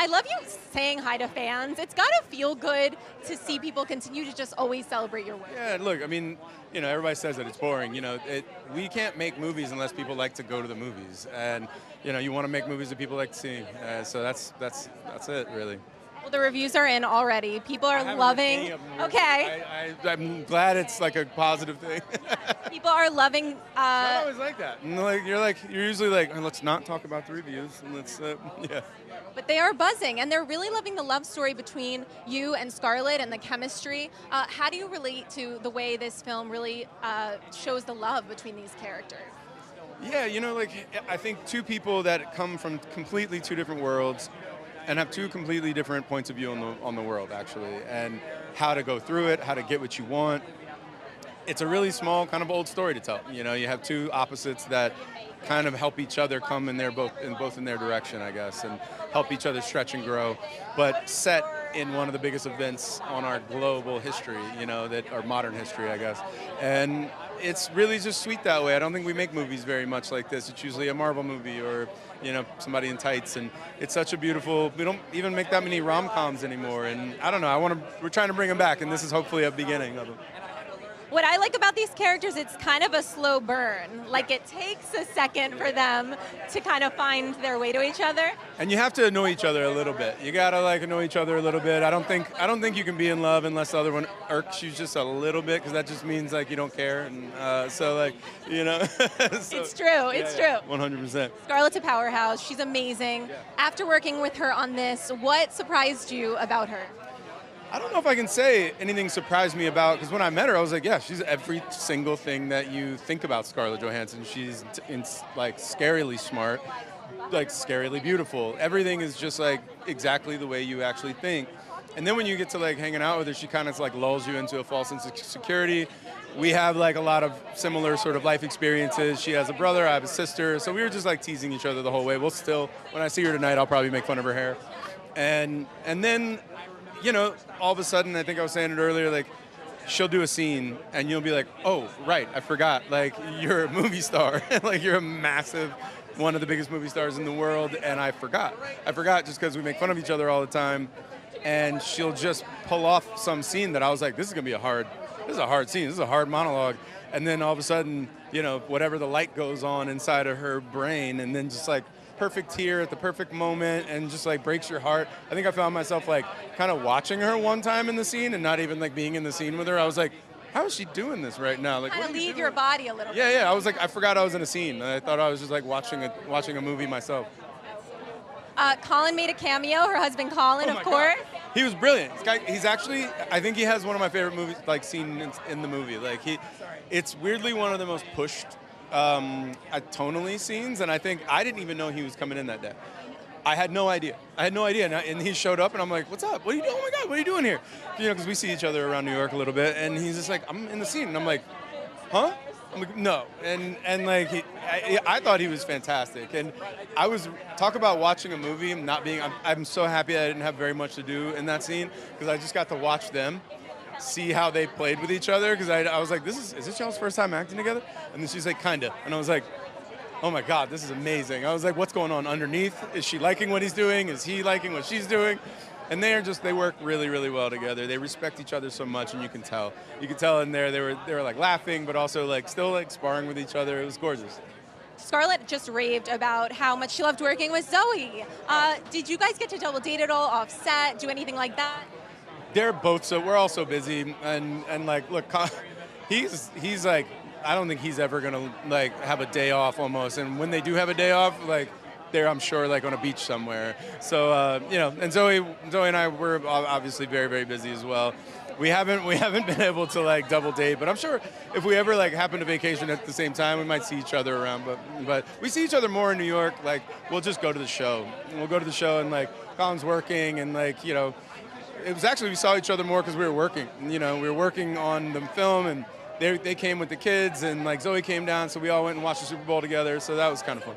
I love you saying hi to fans. It's got to feel good to see people continue to just always celebrate your work. Yeah, look, I mean, everybody says that it's boring. We can't make movies unless people like to go to the movies, and you want to make movies that people like to see. So that's it, really. Well, the reviews are in already. People are loving. Okay. I'm glad it's like a positive thing. People are loving. It's not always like that. And you're usually like, oh, let's not talk about the reviews, and let's yeah. But they are buzzing, and they're really loving the love story between you and Scarlett and the chemistry. How do you relate to the way this film really shows the love between these characters? Yeah, I think two people that come from completely two different worlds and have two completely different points of view on the world, actually, and how to go through it, how to get what you want. It's a really small, kind of old story to tell. You have two opposites that kind of help each other come in both in their direction, I guess, and help each other stretch and grow, but set in one of the biggest events on our global history, our modern history, I guess. And it's really just sweet that way. I don't think we make movies very much like this. It's usually a Marvel movie or, somebody in tights, and it's such a beautiful, we don't even make that many rom-coms anymore, and I don't know, we're trying to bring them back, and this is hopefully a beginning of them. What I like about these characters, it's kind of a slow burn. Like, it takes a second for them to kind of find their way to each other. And you have to annoy each other a little bit. You gotta annoy each other a little bit. I don't think you can be in love unless the other one irks you just a little bit, because that just means you don't care. And so. It's true. It's true. 100%. Scarlett's a powerhouse. She's amazing. Yeah. After working with her on this, what surprised you about her? I don't know if I can say anything surprised me about, because when I met her, I was like, yeah, she's every single thing that you think about Scarlett Johansson. She's scarily smart, scarily beautiful. Everything is just exactly the way you actually think. And then when you get to hanging out with her, she kind of lulls you into a false sense of security. We have a lot of similar sort of life experiences. She has a brother, I have a sister, so we were just teasing each other the whole way. We'll still, when I see her tonight, I'll probably make fun of her hair. And then, all of a sudden, I think I was saying it earlier, she'll do a scene and you'll be like, oh, right, I forgot. You're a movie star. You're a massive, one of the biggest movie stars in the world, and I forgot. I forgot just because we make fun of each other all the time, and she'll just pull off some scene that I was like, this is a hard scene. This is a hard monologue. And then all of a sudden, whatever the light goes on inside of her brain, and then just perfect tear at the perfect moment, and just breaks your heart. I think I found myself kind of watching her one time in the scene and not even being in the scene with her. I was like, how is she doing this right now? Kind of leave your body a little bit. Yeah. I was I forgot I was in a scene. I thought I was just watching a movie myself. Colin made a cameo, her husband Colin, of course. God. He was brilliant. He's actually, I think he has one of my favorite movies, scenes in the movie. It's weirdly one of the most pushed tonally scenes, and I think I didn't even know he was coming in that day. I had no idea. And he showed up, and I'm like, what's up? What are you doing? Oh my God, what are you doing here? Because we see each other around New York a little bit, and he's just I'm in the scene, and I'm like, huh? I'm like, no. And I thought he was fantastic. And talk about watching a movie and not being, I'm so happy I didn't have very much to do in that scene, because I just got to watch them see how they played with each other, because I was like, is this y'all's first time acting together? And then she's like, kinda. And I was like, oh my God, this is amazing. I was like, what's going on underneath? Is she liking what he's doing? Is he liking what she's doing? And they work really, really well together. They respect each other so much, and you can tell. You could tell in there they were laughing, but also still sparring with each other. It was gorgeous. Scarlett just raved about how much she loved working with Zoë. Did you guys get to double date at all, off set, do anything like that? They're both we're all so busy, and look, he's I don't think he's ever gonna have a day off almost, and when they do have a day off, they're, I'm sure, on a beach somewhere. So and Zoe and I, we're obviously very, very busy as well. We haven't been able to double date, but I'm sure if we ever happen to vacation at the same time, we might see each other around. But we see each other more in New York. We'll just go to the show. We'll go to the show, and Colin's working, and it was actually, we saw each other more because we were working. We were working on the film, and they came with the kids, and Zoe came down, so we all went and watched the Super Bowl together. So that was kind of fun.